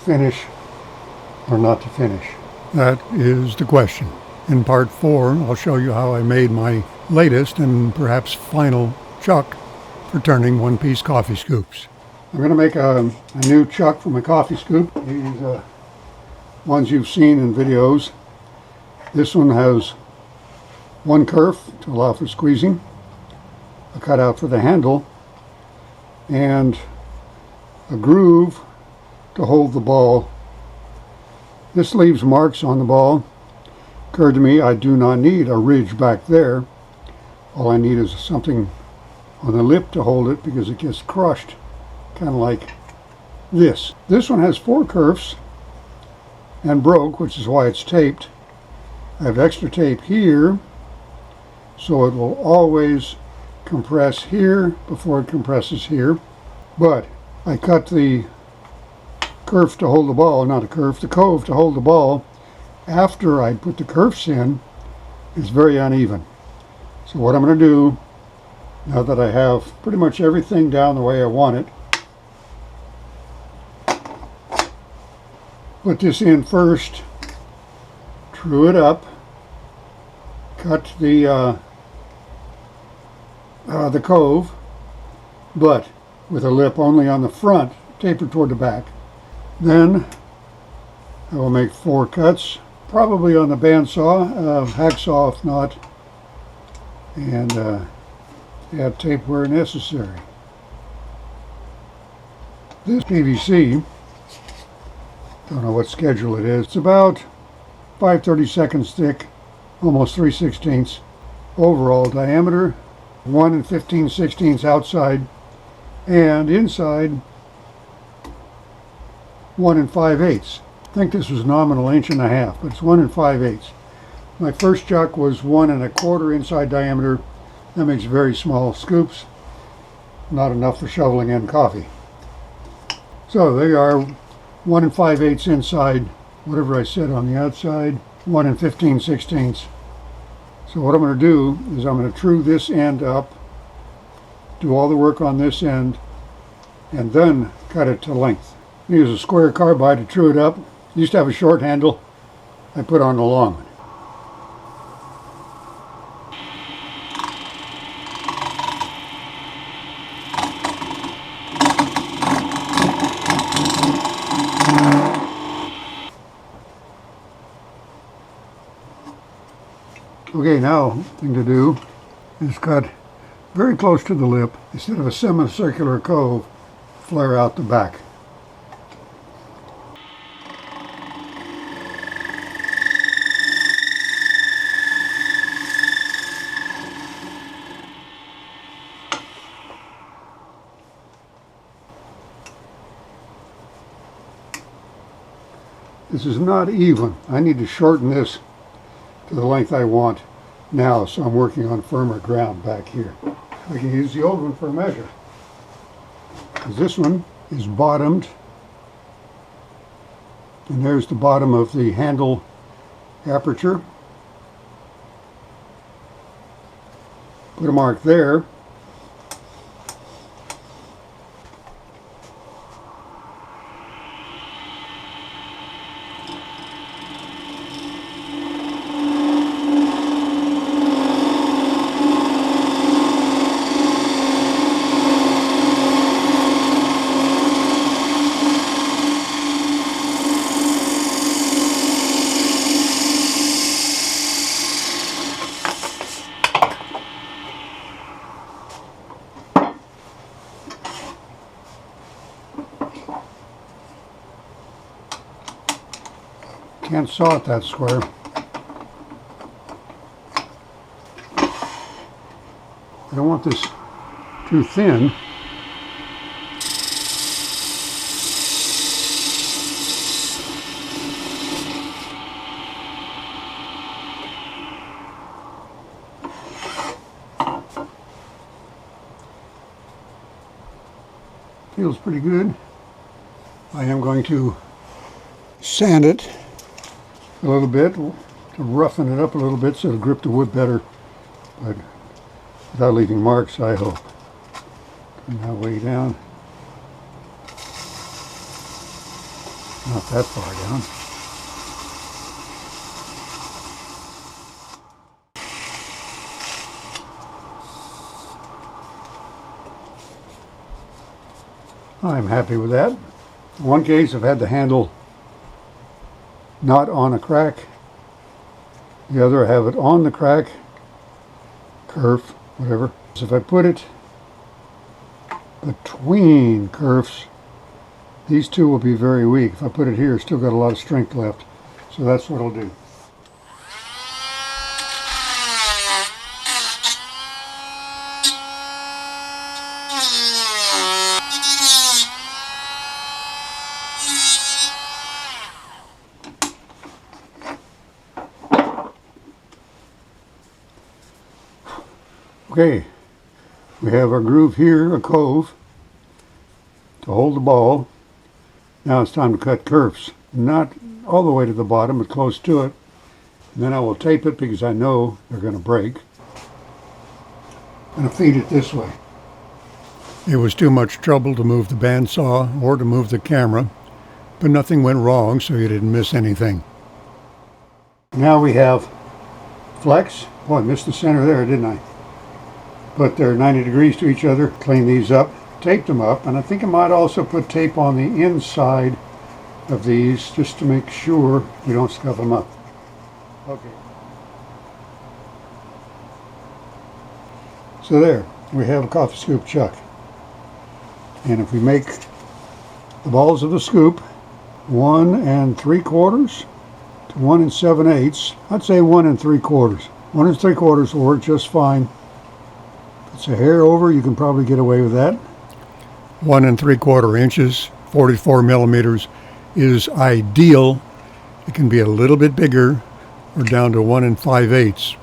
finish or not to finish? That is the question. In part 4, I'll show you how I made my latest and perhaps final chuck for turning one-piece coffee scoops. I'm going to make a new chuck for my coffee scoop. These ones you've seen in videos. This one has one kerf to allow for squeezing, a cutout for the handle, and a groove to hold the ball. This leaves marks on the ball. Occurred to me I do not need a ridge back there. All I need is something on the lip to hold it because it gets crushed, kind of like this. This one has 4 kerfs and broke, which is why it's taped. I have extra tape here so it will always compress here before it compresses here. But I cut the kerf to hold the ball, not a kerf, the cove to hold the ball after I put the kerfs in. It's very uneven. So what I'm going to do, now that I have pretty much everything down the way I want it, put this in first, true it up, cut the cove, but with a lip only on the front, tapered toward the back. Then I will make 4 cuts, probably on the bandsaw, hacksaw if not, and add tape where necessary. This PVC, don't know what schedule it is, it's about 5/32 thick, almost 3/16 overall diameter, 1 15/16 outside, and inside 1 5/8. I think this was nominal 1.5 inches, but it's 1 5/8. My first chuck was 1 1/4 inside diameter. That makes very small scoops, not enough for shoveling in coffee. So they are 1 5/8 inside, whatever I said on the outside, 1 15/16. So what I'm going to do is I'm going to true this end up, do all the work on this end, and then cut it to length. Use a square carbide to true it up. Used to have a short handle. I put on a long one. Okay, now the thing to do is cut very close to the lip. Instead of a semicircular cove, flare out the back. This is not even. I need to shorten this to the length I want now, so I'm working on firmer ground back here. I can use the old one for a measure, because this one is bottomed, and there's the bottom of the handle aperture. Put a mark there. Can't saw it that square. I don't want this too thin. Feels pretty good. I am going to sand it a little bit to roughen it up a little bit so it'll grip the wood better, but without leaving marks, I hope. Turn that way down. Not that far down. I'm happy with that. In one case I've had the handle not on a crack. The other I have it on the crack, kerf, whatever. So if I put it between kerfs, these two will be very weak. If I put it here, it's still got a lot of strength left. So that's what I'll do. Okay, we have our groove here, a cove, to hold the ball. Now it's time to cut kerfs. Not all the way to the bottom, but close to it. And then I will tape it because I know they're going to break. I'm going to feed it this way. It was too much trouble to move the bandsaw or to move the camera, but nothing went wrong, so you didn't miss anything. Now we have flex. Boy, I missed the center there, didn't I? But they're 90 degrees to each other. Clean these up, tape them up, and I think I might also put tape on the inside of these just to make sure we don't scuff them up. Okay. So there, we have a coffee scoop chuck. And if we make the balls of the scoop 1 3/4 to 1 7/8, I'd say 1 3/4. 1 3/4 will work just fine. It's a hair over, you can probably get away with that. 1 3/4 inches, 44 millimeters is ideal. It can be a little bit bigger or down to 1 5/8,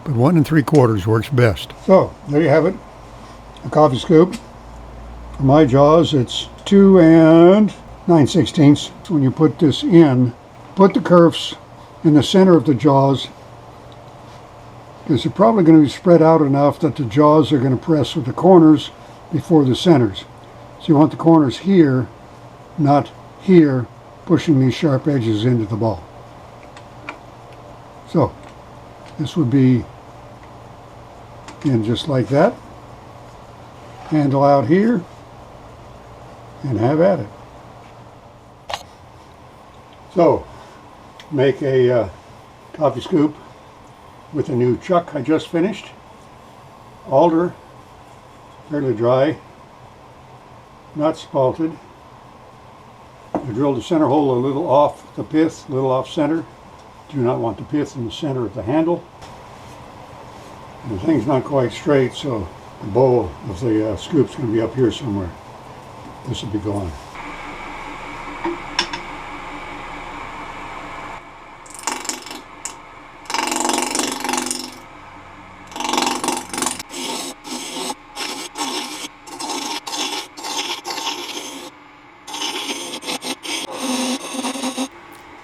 but 1 3/4 works best. So there you have it, a coffee scoop. For my jaws, it's 2 9/16. When you put this in, put the kerfs in the center of the jaws, because they're probably going to be spread out enough that the jaws are going to press with the corners before the centers. So you want the corners here, not here, pushing these sharp edges into the ball. So this would be in just like that. Handle out here, and have at it. So make a coffee scoop with a new chuck I just finished. Alder, fairly dry, not spalted. I drilled the center hole a little off the pith, a little off center. Do not want the pith in the center of the handle. And the thing's not quite straight, so the bowl of the scoop's going to be up here somewhere. This will be gone.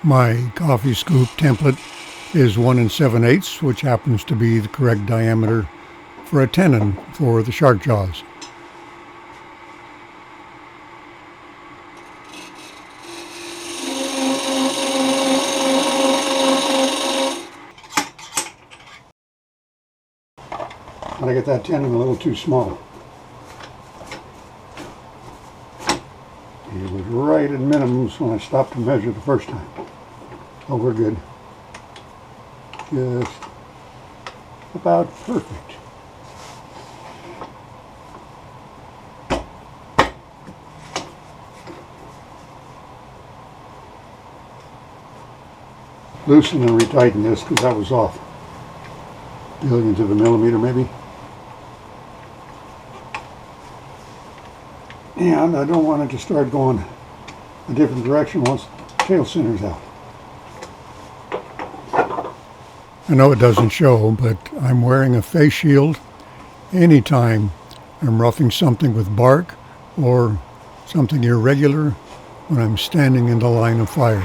My coffee scoop template is 1 7/8, which happens to be the correct diameter for a tenon for the shark jaws. But I get that tenon a little too small. It was right at minimums when I stopped to measure the first time. Oh, we're good. Just about perfect. Loosen and retighten this because that was off. Billionth of a millimeter maybe. And I don't want it to start going a different direction once the tail center's out. I know it doesn't show, but I'm wearing a face shield anytime I'm roughing something with bark or something irregular when I'm standing in the line of fire.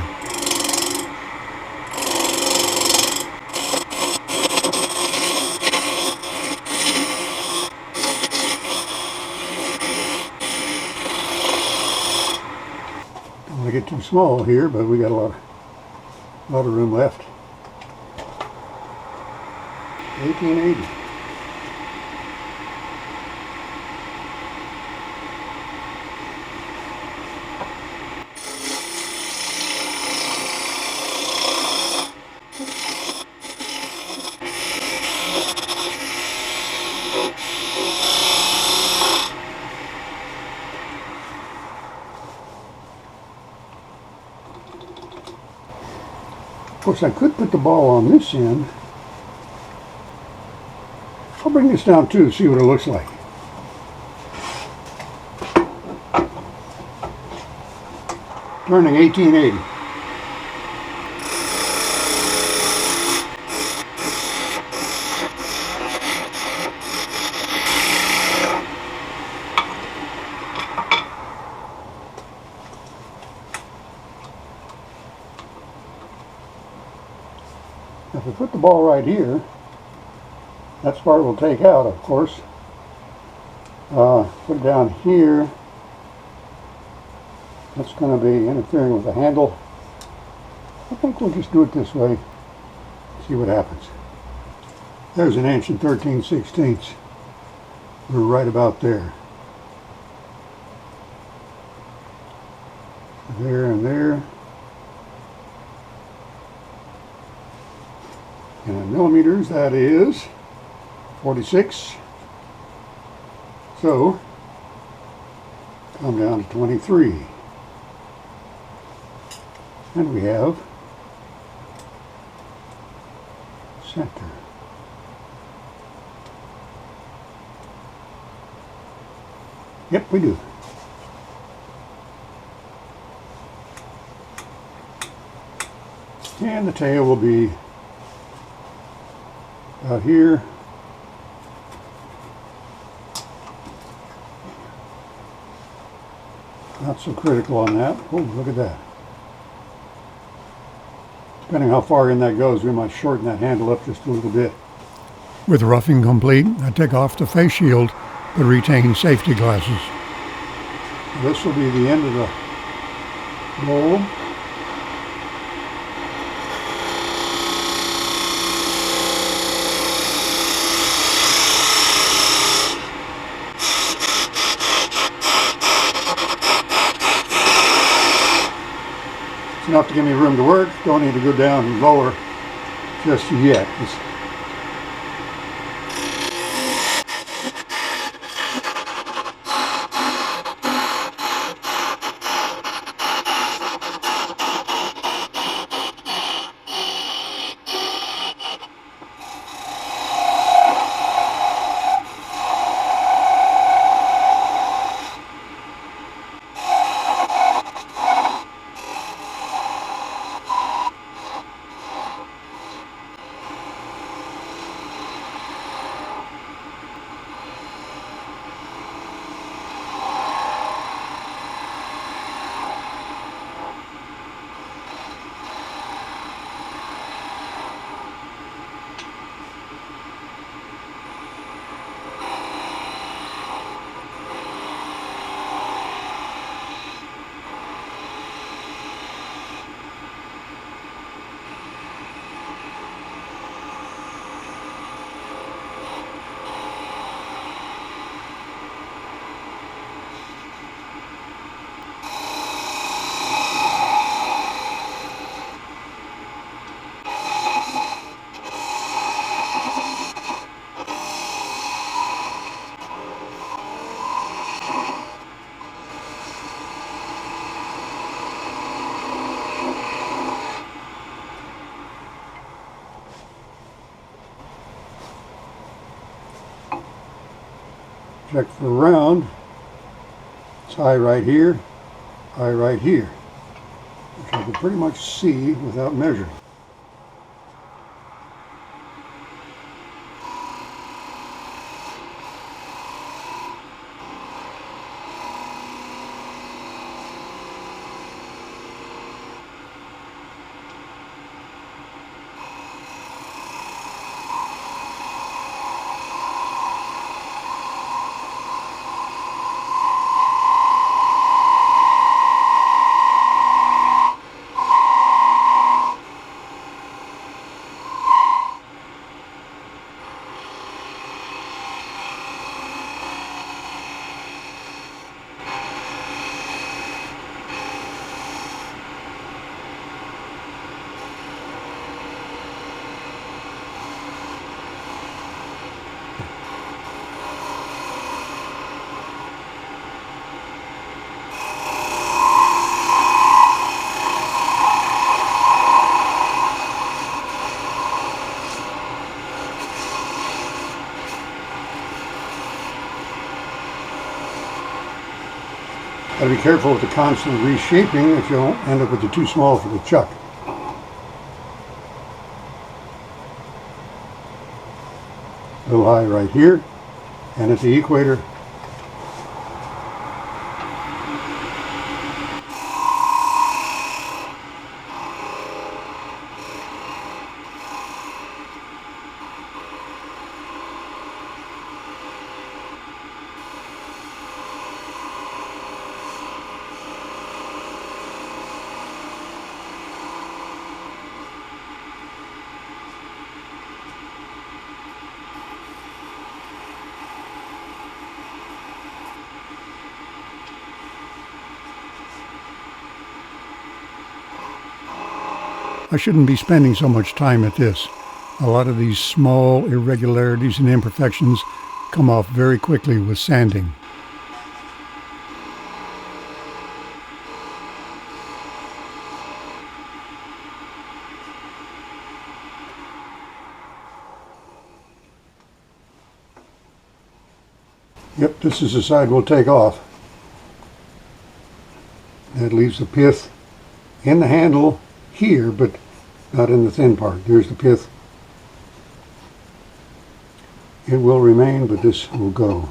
Don't want to get too small here, but we got a lot of room left. 1880. Of course, I could put the ball on this end. I'll bring this down too, see what it looks like. Turning 1880. If we put the ball right here, that's part we'll take out, of course. Put it down here. That's going to be interfering with the handle. I think we'll just do it this way. See what happens. There's 1 inch and 13/16. We're right about there. There and there. And in millimeters, that is 46. So, come down to 23. And we have center. Yep, we do. And the tail will be out here. Not so critical on that. Oh, look at that. Depending how far in that goes, we might shorten that handle up just a little bit. With roughing complete, I take off the face shield but retain safety glasses. This will be the end of the bowl. It's enough to give me room to work. Don't need to go down lower just yet. Check for round. It's high right here, high right here, which I can pretty much see without measuring. be careful with the constant reshaping if you'll end up with it too small for the chuck. A little high right here, and at the equator. I shouldn't be spending so much time at this. A lot of these small irregularities and imperfections come off very quickly with sanding. Yep, this is the side we'll take off. That leaves the pith in the handle here, but not in the thin part. There's the pith. It will remain, but this will go.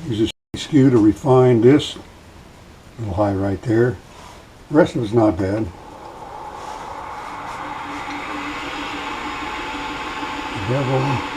Use a skew to refine this. A little high right there. The rest of it's not bad. Bevel.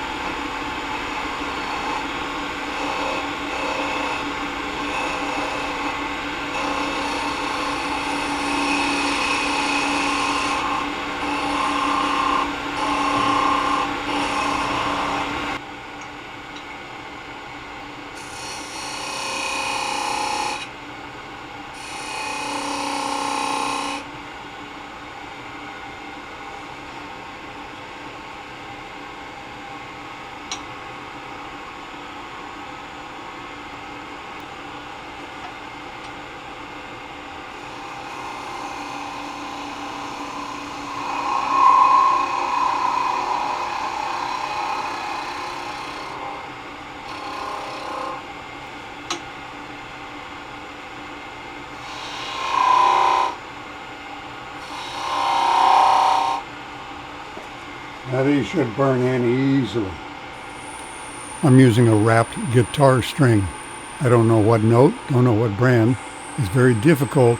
Now these should burn in easily. I'm using a wrapped guitar string. I don't know what note, don't know what brand. It's very difficult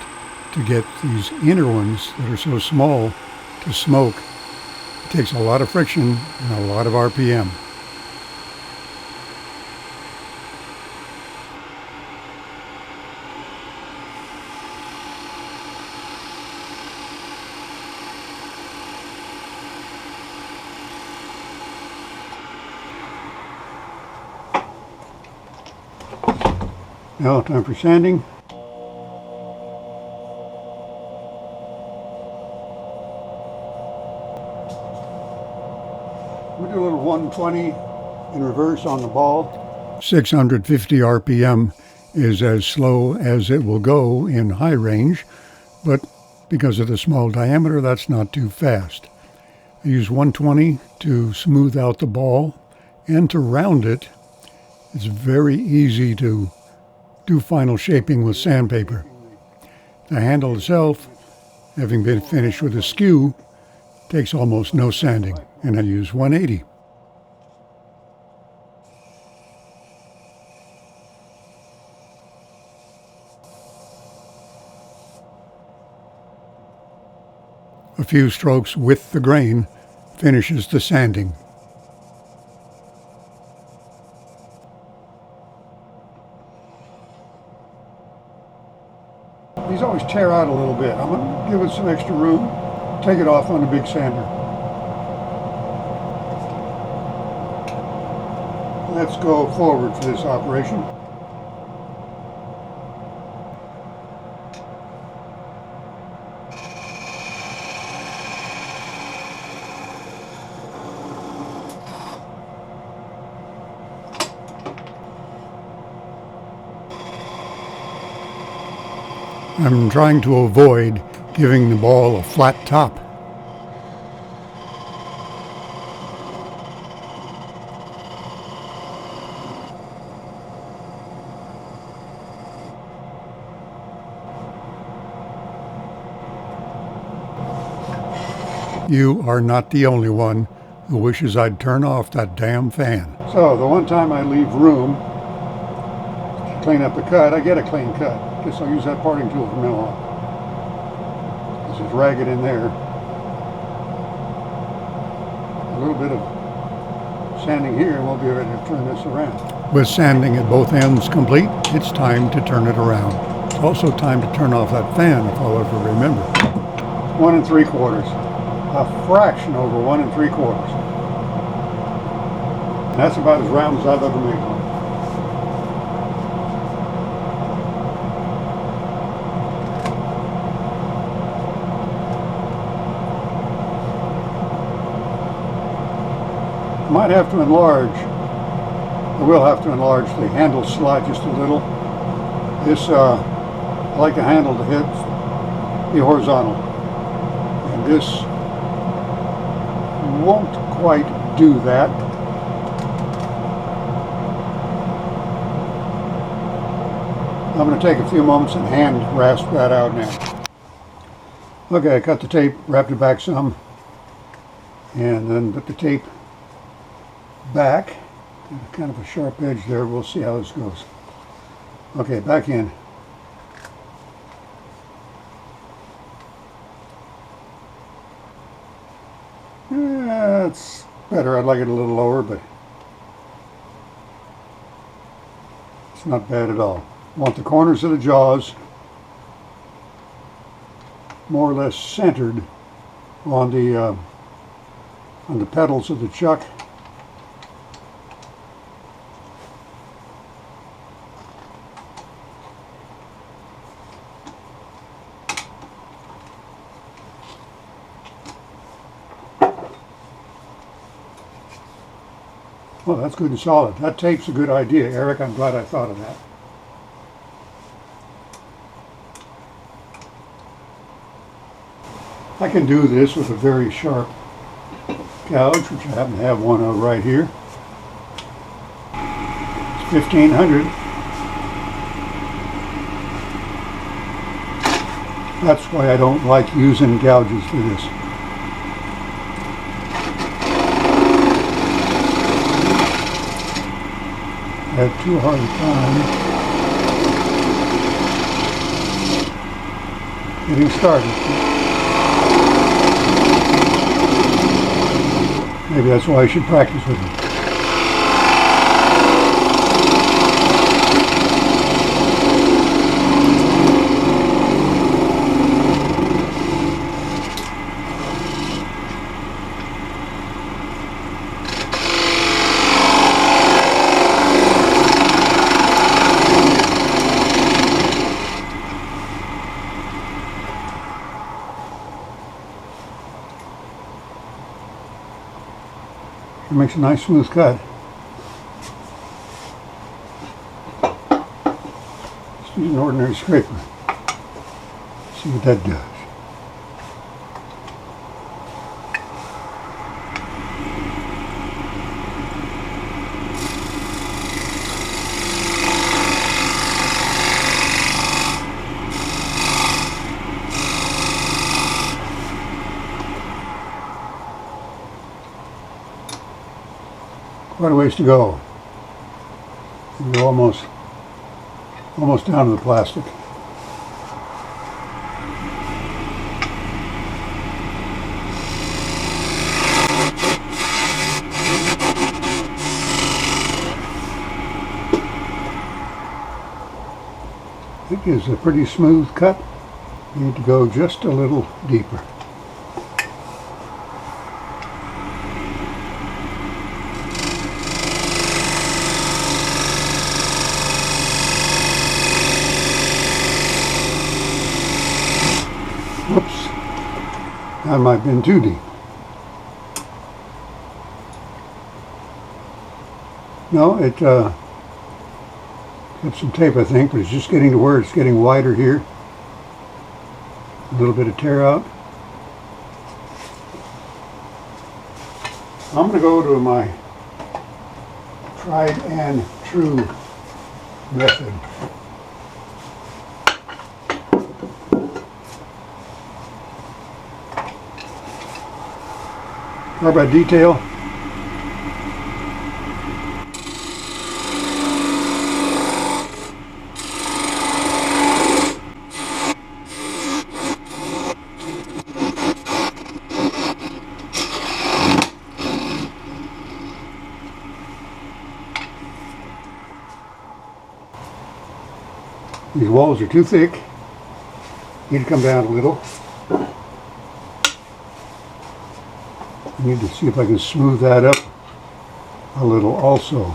to get these inner ones that are so small to smoke. It takes a lot of friction and a lot of RPM. Now time for sanding. We do a little 120 in reverse on the ball. 650 RPM is as slow as it will go in high range, but because of the small diameter, that's not too fast. I use 120 to smooth out the ball and to round it. It's very easy to do final shaping with sandpaper. The handle itself, having been finished with a skew, takes almost no sanding, and I use 180. A few strokes with the grain finishes the sanding. These always tear out a little bit. I'm going to give it some extra room, take it off on a big sander. Let's go forward for this operation. I'm trying to avoid giving the ball a flat top. You are not the only one who wishes I'd turn off that damn fan. So the one time I leave room to clean up the cut, I get a clean cut. Guess I'll use that parting tool from now on. Because it's ragged in there. A little bit of sanding here and we'll be ready to turn this around. With sanding at both ends complete, it's time to turn it around. It's also time to turn off that fan, if I'll ever remember. 1 3/4. A fraction over 1 3/4. And that's about as round as I've ever made one. I might have to enlarge, I will have to enlarge the handle slot just a little. This, I like the handle to be horizontal. And this won't quite do that. I'm going to take a few moments and hand rasp that out now. Okay, I cut the tape, wrapped it back some, and then put the tape back. Kind of a sharp edge there. We'll see how this goes. Okay, back in. That's better. I'd like it a little lower, but it's not bad at all. Want the corners of the jaws more or less centered on the pedals of the chuck. Well, that's good and solid. That tape's a good idea, Eric. I'm glad I thought of that. I can do this with a very sharp gouge, which I happen to have one of right here. It's 1500. That's why I don't like using gouges for this. I have too hard a time getting started. Maybe that's why I should practice with it. It makes a nice smooth cut. Just use an ordinary scraper. See what that does. Quite a ways to go. You're almost down to the plastic. I think it's a pretty smooth cut. You need to go just a little deeper. Whoops, that might have been too deep. No, it kept some tape, I think, but it's just getting to where it's getting wider here. A little bit of tear out. I'm going to go to my tried and true method. carbide detail. These walls are too thick. Need to come down a little. I need to see if I can smooth that up a little also.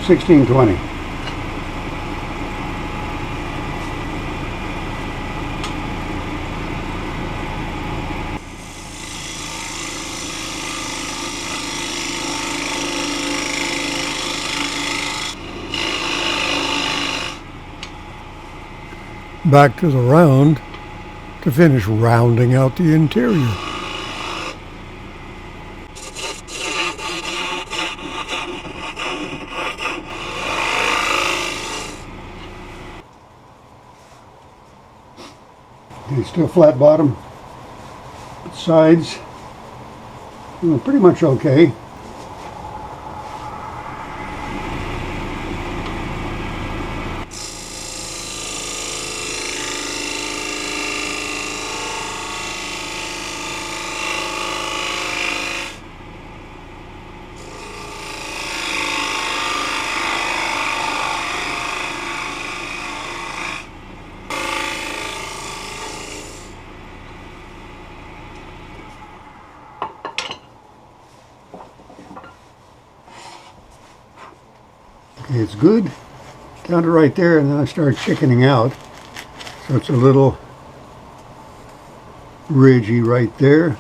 $16.20. Back to the round to finish rounding out the interior. It's still flat bottom, sides, pretty much okay. Okay, it's good down to right there, and then I start chickening out, so it's a little ridgy right there.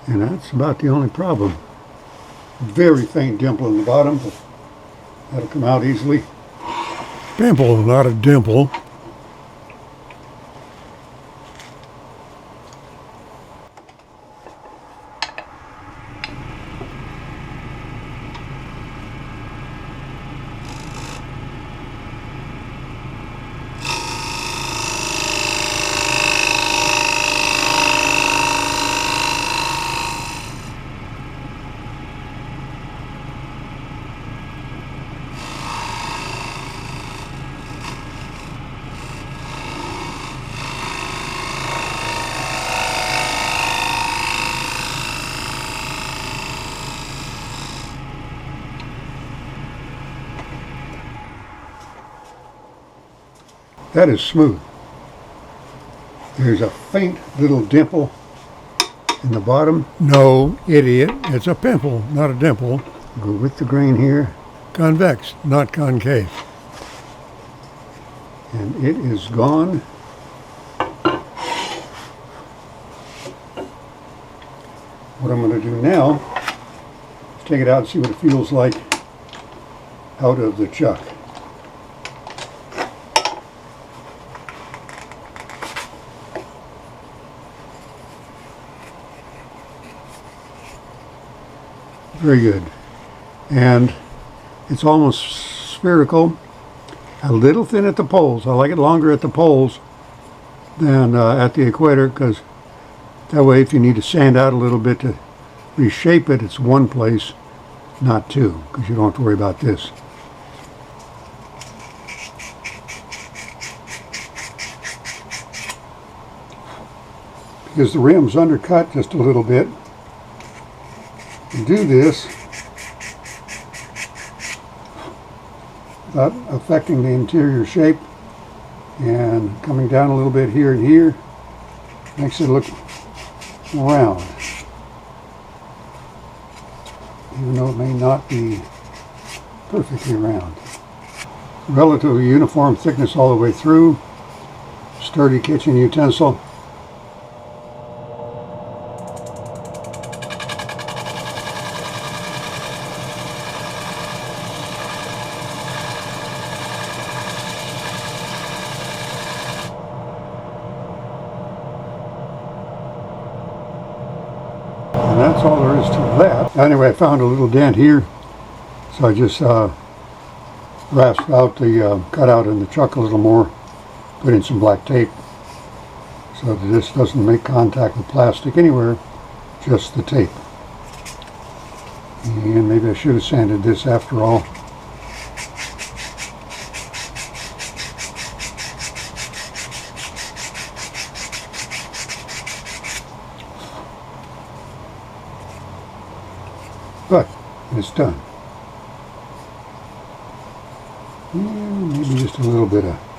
And that's about the only problem. Very faint dimple in the bottom, but that'll come out easily. Pimple, not a dimple. That is smooth. There's a faint little dimple in the bottom. No, idiot. It's a pimple, not a dimple. Go with the grain here. Convex, not concave. And it is gone. What I'm going to do now is take it out and see what it feels like out of the chuck. Very good. And it's almost spherical. A little thin at the poles. I like it longer at the poles than at the equator, because that way if you need to sand out a little bit to reshape it, it's one place, not two, because you don't have to worry about this. Because the rim's undercut just a little bit. To do this without affecting the interior shape and coming down a little bit here and here makes it look round, even though it may not be perfectly round. Relatively uniform thickness all the way through, sturdy kitchen utensil. And that's all there is to that. Anyway, I found a little dent here, so I just rasped out the cutout in the chuck a little more, put in some black tape so that this doesn't make contact with plastic anywhere, just the tape. And maybe I should have sanded this after all. But it's done. And maybe just a little bit of